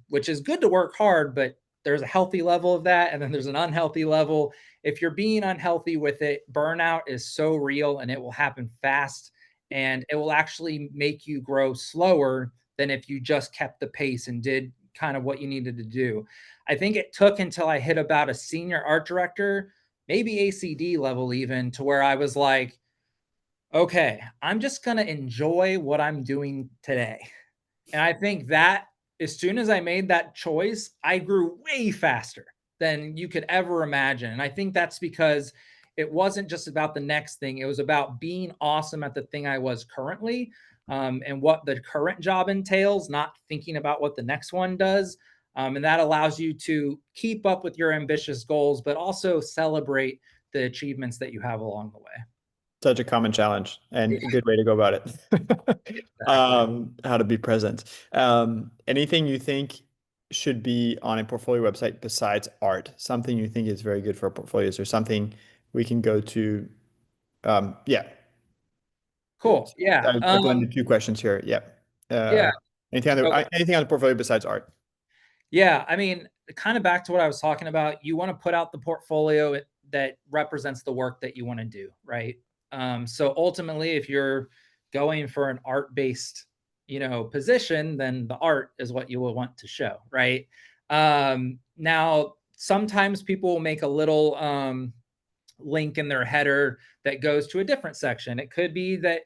which is good to work hard, but there's a healthy level of that. And then there's an unhealthy level. If you're being unhealthy with it, burnout is so real and it will happen fast. And it will actually make you grow slower than if you just kept the pace and did kind of what you needed to do. I think it took until I hit about a senior art director, maybe ACD level even, to where I was like, okay, I'm just going to enjoy what I'm doing today. And I think that as soon as I made that choice, I grew way faster than you could ever imagine. And I think that's because it wasn't just about the next thing, it was about being awesome at the thing I was currently, and what the current job entails, not thinking about what the next one does. And that allows you to keep up with your ambitious goals, but also celebrate the achievements that you have along the way. Such a common challenge and a good way to go about it. Exactly. How to be present. Anything you think should be on a portfolio website besides art? Something you think is very good for portfolios or something we can go to? Yeah. Cool. Yeah. I blended two questions here. Yeah. Yeah. Anything on the portfolio besides art? Yeah, I mean, kind of back to what I was talking about, you want to put out the portfolio that represents the work that you want to do, right? So ultimately, if you're going for an art-based, position, then the art is what you will want to show, right? Now, sometimes people will make a little link in their header that goes to a different section. It could be that,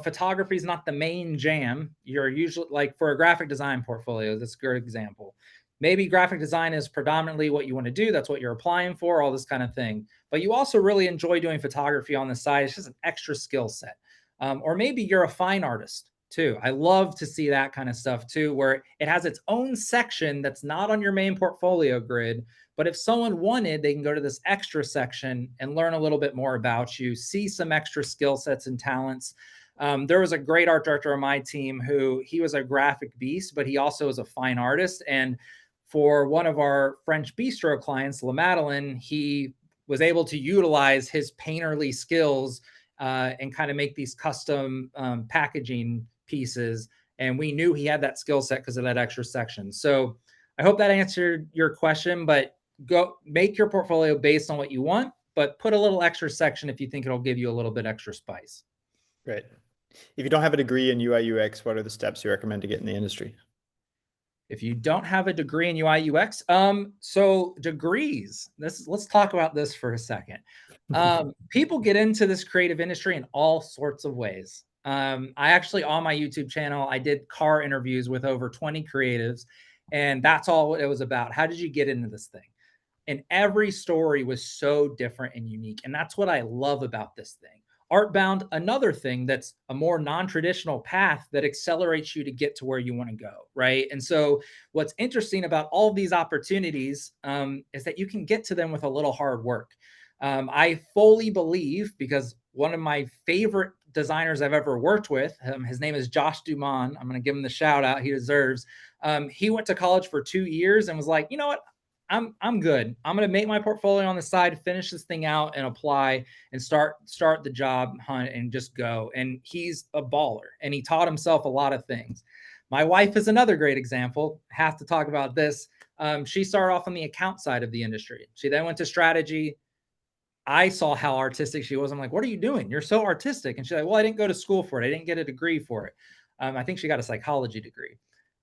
photography is not the main jam. You're usually like for a graphic design portfolio, that's a good example. Maybe graphic design is predominantly what you want to do. That's what you're applying for, all this kind of thing. But you also really enjoy doing photography on the side. It's just an extra skill set. Or maybe you're a fine artist too. I love to see that kind of stuff too, where it has its own section that's not on your main portfolio grid, but if someone wanted, they can go to this extra section and learn a little bit more about you, see some extra skill sets and talents. There was a great art director on my team who he was a graphic beast, but he also is a fine artist. And for one of our French bistro clients, La Madeleine, he was able to utilize his painterly skills and kind of make these custom packaging pieces. And we knew he had that skill set because of that extra section. So I hope that answered your question, but go make your portfolio based on what you want, but put a little extra section if you think it'll give you a little bit extra spice. Great. If you don't have a degree in UI UX, what are the steps you recommend to get in the industry? If you don't have a degree in UI UX, so degrees, let's talk about this for a second. People get into this creative industry in all sorts of ways. I actually, on my YouTube channel, I did car interviews with over 20 creatives, and that's all it was about. How did you get into this thing? And every story was so different and unique. And that's what I love about this thing. Artbound, another thing that's a more non-traditional path that accelerates you to get to where you want to go, right? And so what's interesting about all of these opportunities is that you can get to them with a little hard work. I fully believe, because one of my favorite designers I've ever worked with, his name is Josh Dumont. I'm going to give him the shout out he deserves. He went to college for 2 years and was like, you know what? I'm good. I'm going to make my portfolio on the side, finish this thing out and apply and start the job hunt and just go. And he's a baller and he taught himself a lot of things. My wife is another great example. Have to talk about this. She started off on the account side of the industry. She then went to strategy. I saw how artistic she was. I'm like, what are you doing? You're so artistic. And she's like, well, I didn't go to school for it. I didn't get a degree for it. I think she got a psychology degree.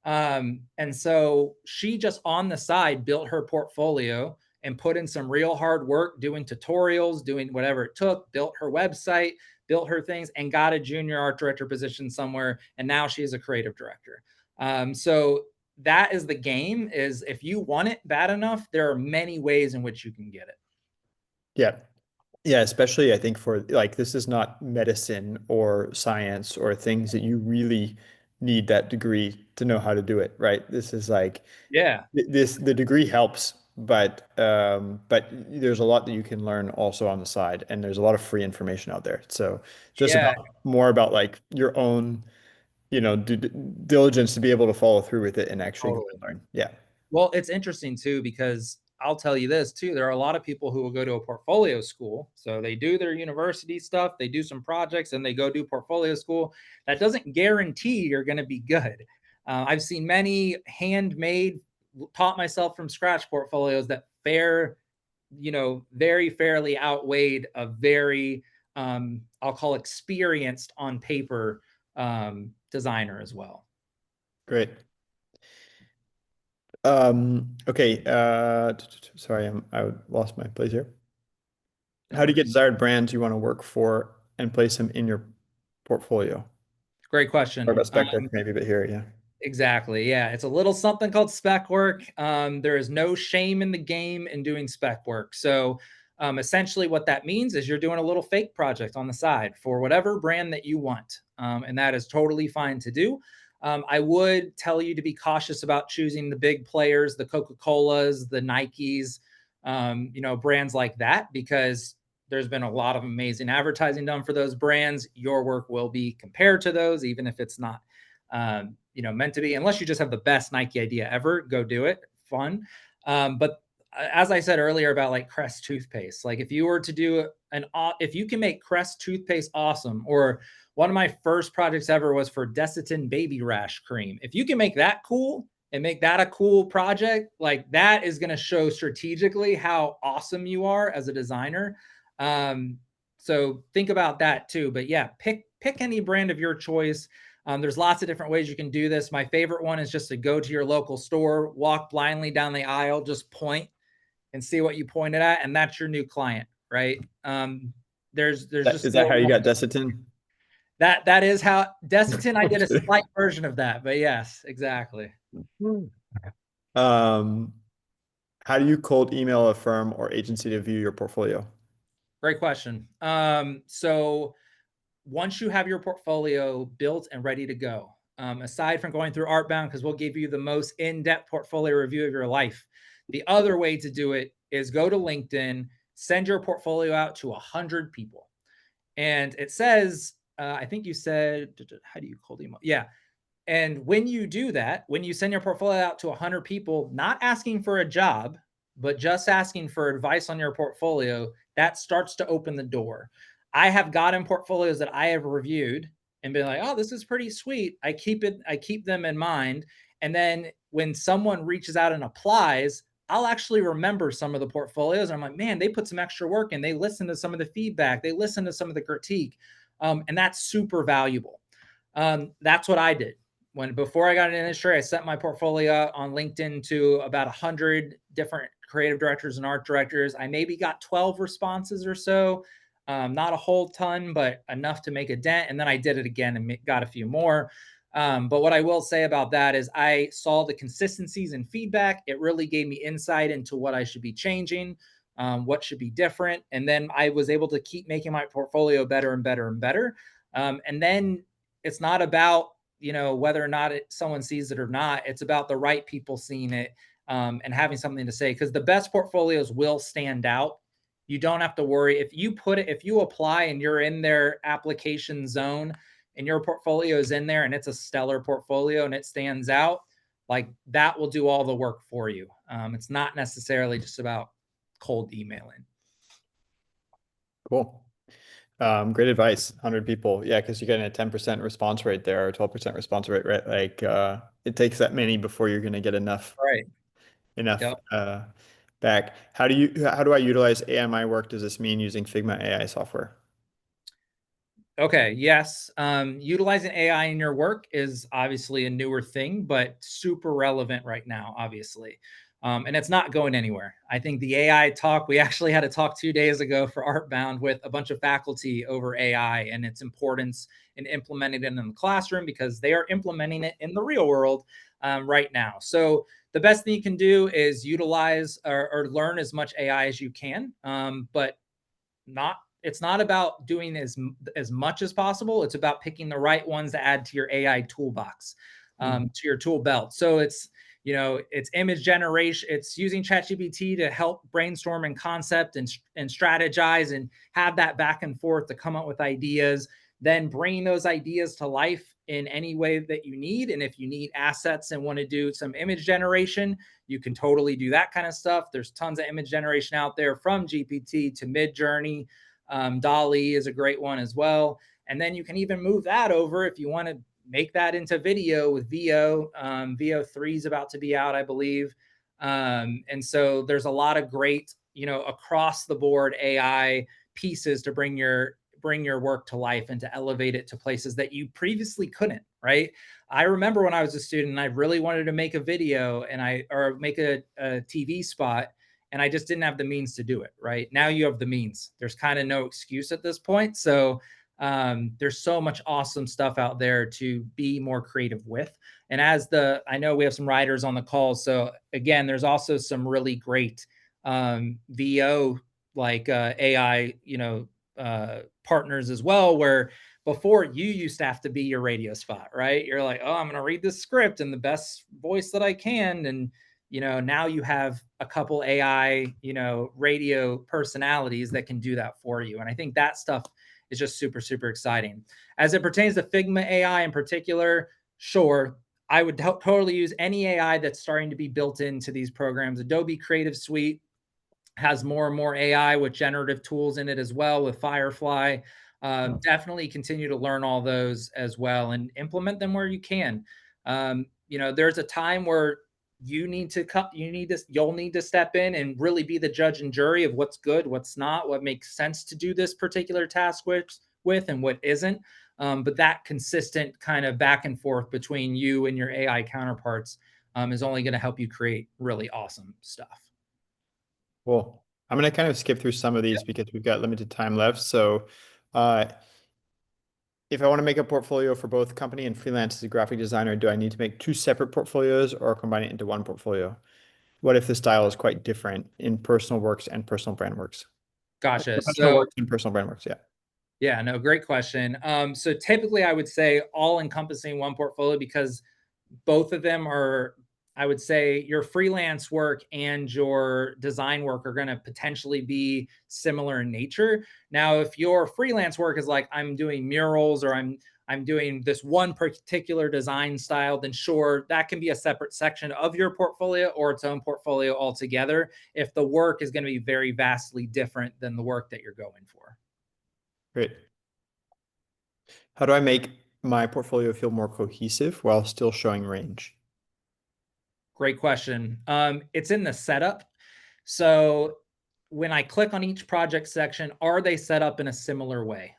And so she just on the side built her portfolio and put in some real hard work, doing tutorials, doing whatever it took, built her website, built her things, and got a junior art director position somewhere. And now she is a creative director. So that is the game, is if you want it bad enough, there are many ways in which you can get it. Yeah. Yeah, especially I think for like this is not medicine or science or things that you really need that degree to know how to do it, right? This is like Yeah. the degree helps, but there's a lot that you can learn also on the side, and there's a lot of free information out there. So just Yeah, about more about like your own, due diligence to be able to follow through with it and actually go totally. and learn. Yeah. Well, it's interesting too, because I'll tell you this too. There are a lot of people who will go to a portfolio school. So they do their university stuff, they do some projects, and they go do portfolio school. That doesn't guarantee you're going to be good. I've seen many handmade, taught myself from scratch portfolios that very fairly outweighed a very, I'll call experienced on paper designer as well. Great. Okay. Sorry, I lost my place here. No How do you get worries. desired brands you want to work for and place them in your portfolio? Great Talk question. about spec work maybe, but here, yeah. Exactly. Yeah. It's a little something called spec work. There is no shame in the game in doing spec work. So, essentially, what that means is you're doing a little fake project on the side for whatever brand that you want. And that is totally fine to do. I would tell you to be cautious about choosing the big players, the Coca-Colas, the Nikes, brands like that, because there's been a lot of amazing advertising done for those brands. Your work will be compared to those, even if it's not meant to be, unless you just have the best Nike idea ever, go do it. Fun. But as I said earlier about like Crest toothpaste, like if you were to do if you can make Crest toothpaste awesome, or one of my first projects ever was for Desitin baby rash cream. If you can make that cool and make that a cool project, like that is going to show strategically how awesome you are as a designer. So think about that too. But yeah, pick any brand of your choice. There's lots of different ways you can do this. My favorite one is just to go to your local store, walk blindly down the aisle, just point and see what you pointed at, and that's your new client, right? There's just Is that no how you more. got Desitin? That is how Desitin. I I'm did a kidding. slight version of that, but yes, exactly. Um, how do you cold email a firm or agency to view your portfolio? Great question. So once you have your portfolio built and ready to go, aside from going through Artbound, because we'll give you the most in-depth portfolio review of your life, the other way to do it is go to LinkedIn, send your portfolio out to 100 people. And it says, I think you said, how do you cold email? Yeah. And when you do that, when you send your portfolio out to 100 people, not asking for a job, but just asking for advice on your portfolio, that starts to open the door. I have gotten portfolios that I have reviewed and been like, "Oh, this is pretty sweet." I keep them in mind. And then when someone reaches out and applies, I'll actually remember some of the portfolios. And I'm like, man, they put some extra work in. They listen to some of the feedback. They listen to some of the critique. And that's super valuable. That's what I did. Before I got an industry, I sent my portfolio on LinkedIn to about 100 different creative directors and art directors. I maybe got 12 responses or so, not a whole ton, but enough to make a dent. And then I did it again and got a few more. But what I will say about that is I saw the consistencies in feedback. It really gave me insight into what I should be changing, what should be different. And then I was able to keep making my portfolio better and better and better. And then it's not about whether or not someone sees it or not. It's about the right people seeing it, and having something to say, because the best portfolios will stand out. You don't have to worry if you apply and you're in their application zone and your portfolio is in there and it's a stellar portfolio and it stands out, like that will do all the work for you. It's not necessarily just about cold emailing. Cool. Great advice. 100 people. Yeah, because you're getting a 10% response rate there or 12% response rate, right? Like it takes that many before you're going to get Right. enough Yep. back. How do I utilize AI in my work? Does this mean using Figma AI software? Okay, yes. Utilizing AI in your work is obviously a newer thing, but super relevant right now, obviously. And it's not going anywhere. I think the AI talk, we actually had a talk 2 days ago for Artbound with a bunch of faculty over AI and its importance in implementing it in the classroom, because they are implementing it in the real world right now. So the best thing you can do is utilize or learn as much AI as you can, but it's not about doing as much as possible. It's about picking the right ones to add to your AI toolbox, to your tool belt. So it's image generation. It's using ChatGPT to help brainstorm and concept and strategize and have that back and forth to come up with ideas, then bring those ideas to life in any way that you need. And if you need assets and want to do some image generation, you can totally do that kind of stuff. There's tons of image generation out there, from GPT to Midjourney. Dolly is a great one as well. And then you can even move that over if you want to make that into video with VO. VO 3 is about to be out, I believe. And so there's a lot of great, across the board AI pieces to bring your work to life and to elevate it to places that you previously couldn't, right? I remember when I was a student and I really wanted to make a video or make a TV spot, and I just didn't have the means to do it. Right now, you have the means. There's kind of no excuse at this point. So there's so much awesome stuff out there to be more creative with. And I know we have some writers on the call. So again, there's also some really great VO like AI, partners as well, where before you used to have to be your radio spot, right? You're like, oh, I'm going to read this script in the best voice that I can. And now you have a couple AI, radio personalities that can do that for you. And I think that stuff is just super, super exciting. As it pertains to Figma AI in particular, sure, I would totally use any AI that's starting to be built into these programs. Adobe Creative Suite has more and more AI with generative tools in it as well, with Firefly. Definitely continue to learn all those as well and implement them where you can. There's a time where you'll need to step in and really be the judge and jury of what's good, what's not, what makes sense to do this particular task with and what isn't. But that consistent kind of back and forth between you and your AI counterparts is only going to help you create really awesome stuff. Cool. I'm going to kind of skip through some of these because we've got limited time left. So if I want to make a portfolio for both company and freelance as a graphic designer, do I need to make two separate portfolios or combine it into one portfolio? What if the style is quite different in personal works and personal brand works? Gotcha. Professional So works and personal brand works, yeah. yeah, no, great question. So typically I would say all encompassing one portfolio, because both of them are, I would say, your freelance work and your design work are going to potentially be similar in nature. Now, if your freelance work is like, I'm doing murals or I'm doing this one particular design style, then sure, that can be a separate section of your portfolio or its own portfolio altogether, if the work is going to be very vastly different than the work that you're going for. Great. How do I make my portfolio feel more cohesive while still showing range? Great question. It's in the setup. So when I click on each project section, are they set up in a similar way?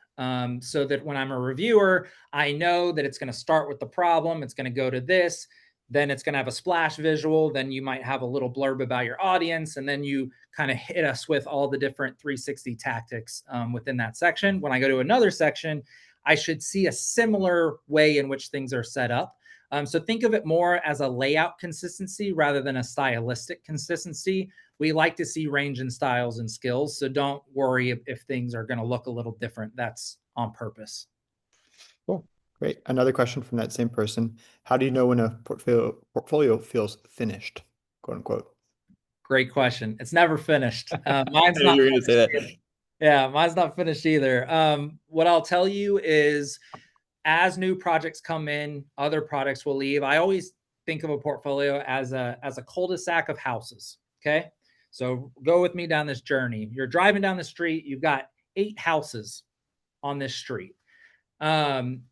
So that when I'm a reviewer, I know that it's going to start with the problem. It's going to go to this, then it's going to have a splash visual. Then you might have a little blurb about your audience. And then you kind of hit us with all the different 360 tactics within that section. When I go to another section, I should see a similar way in which things are set up. So think of it more as a layout consistency rather than a stylistic consistency. We like to see range in styles and skills. So don't worry if things are going to look a little different. That's on purpose. Cool. Great. Another question from that same person. How do you know when a portfolio feels finished, quote unquote? Great question. It's never finished. Mine's I knew not you were going to say finished that. either. Yeah, mine's not finished either. What I'll tell you is, as new projects come in, other products will leave. I always think of a portfolio as a cul-de-sac of houses. Okay. So go with me down this journey. You're driving down the street, you've got 8 houses on this street.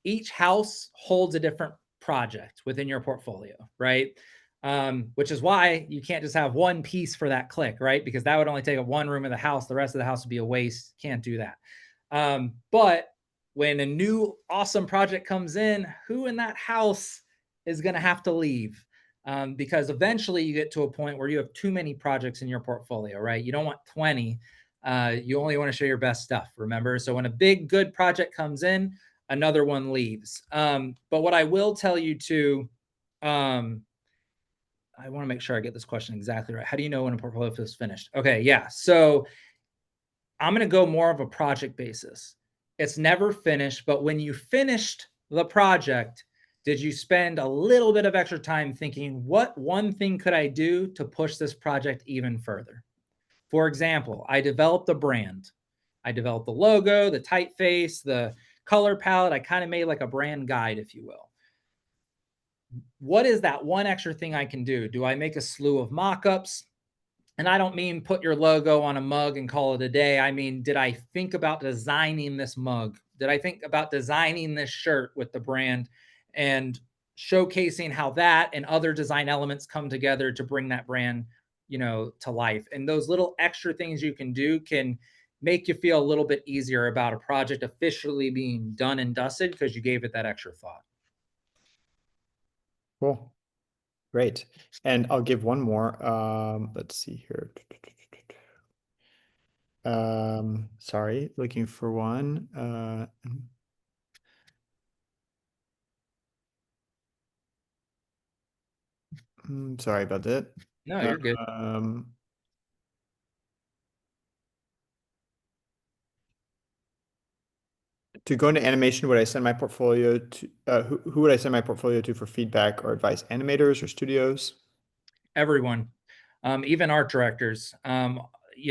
Each house holds a different project within your portfolio, right? Which is why you can't just have one piece for that click, right? Because that would only take up one room of the house. The rest of the house would be a waste. Can't do that. But when a new awesome project comes in, who in that house is going to have to leave? because eventually you get to a point where you have too many projects in your portfolio, right? You don't want 20. You only want to show your best stuff, remember? So when a big, good project comes in, another one leaves. But what I will tell you too, I want to make sure I get this question exactly right. How do you know when a portfolio is finished? Okay, yeah. So I'm going to go more of a project basis. It's never finished, but when you finished the project, did you spend a little bit of extra time thinking, what one thing could I do to push this project even further? For example, I developed a brand. I developed the logo, the typeface, the color palette. I kind of made like a brand guide, if you will. What is that one extra thing I can do? Do I make a slew of mock-ups? And I don't mean put your logo on a mug and call it a day. I mean, did I think about designing this mug? Did I think about designing this shirt with the brand and showcasing how that and other design elements come together to bring that brand, to life? And those little extra things you can do can make you feel a little bit easier about a project officially being done and dusted because you gave it that extra thought. Cool. Great. And I'll give one more. Let's see here. Sorry, looking for one. Sorry about that. No, you're good. Um, to go into animation, would I send my portfolio to who would I send my portfolio to for feedback or advice? Animators or studios? Everyone, even art directors. A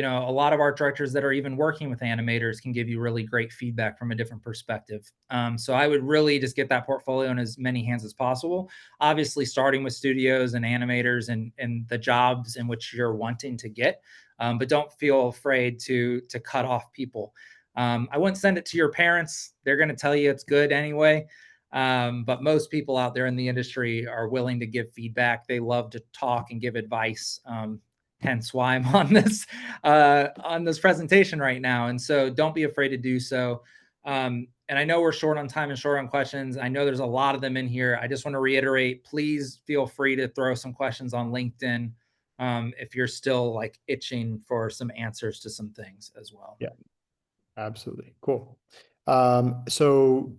lot of art directors that are even working with animators can give you really great feedback from a different perspective. So I would really just get that portfolio in as many hands as possible. Obviously, starting with studios and animators and the jobs in which you're wanting to get, but don't feel afraid to cut off people. I wouldn't send it to your parents; they're going to tell you it's good anyway. But most people out there in the industry are willing to give feedback. They love to talk and give advice. Hence why I'm on this presentation right now. And so don't be afraid to do so. And I know we're short on time and short on questions. I know there's a lot of them in here. I just want to reiterate, please feel free to throw some questions on LinkedIn if you're still like itching for some answers to some things as well. Yeah, absolutely. Cool. So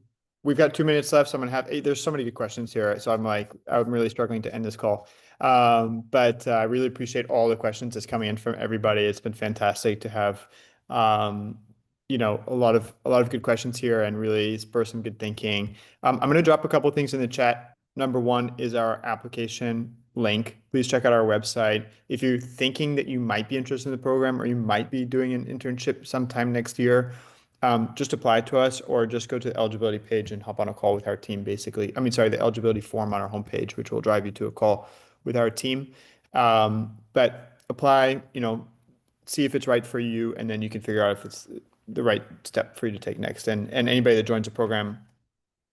we've got 2 minutes left. So I'm gonna have, there's so many good questions here. So I'm really struggling to end this call. But I really appreciate all the questions that's coming in from everybody. It's been fantastic to have, a lot of good questions here and really spur some good thinking. I'm going to drop a couple of things in the chat. Number one is our application link. Please check out our website. If you're thinking that you might be interested in the program or you might be doing an internship sometime next year, just apply to us or just go to the eligibility page and hop on a call with our team, basically. I mean, sorry, the eligibility form on our homepage, which will drive you to a call with our team. But apply, see if it's right for you, and then you can figure out if it's the right step for you to take next. And anybody that joins the program,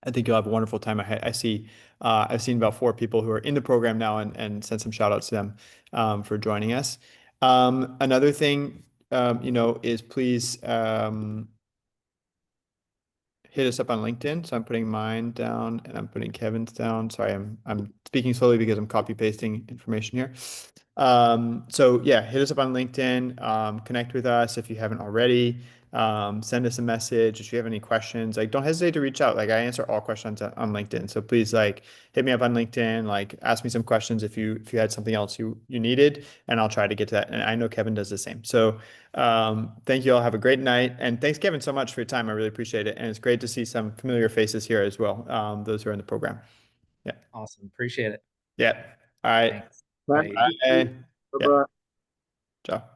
I think you'll have a wonderful time. I've seen about 4 people who are in the program now and send some shout outs to them for joining us. Another thing, is please hit us up on LinkedIn. So I'm putting mine down and I'm putting Kevin's down. Sorry, I'm speaking slowly because I'm copy pasting information here. So yeah, hit us up on LinkedIn, connect with us if you haven't already. Send us a message if you have any questions. Like, don't hesitate to reach out. Like, I answer all questions on LinkedIn. So please, hit me up on LinkedIn. Like, ask me some questions if you had something else you needed, and I'll try to get to that. And I know Kevin does the same. So thank you all. Have a great night. And thanks, Kevin, so much for your time. I really appreciate it. And it's great to see some familiar faces here as well. Those who are in the program. Yeah. Awesome. Appreciate it. Yeah. All right. Thanks. Bye. Bye. Bye. Yeah. Bye-bye. Ciao.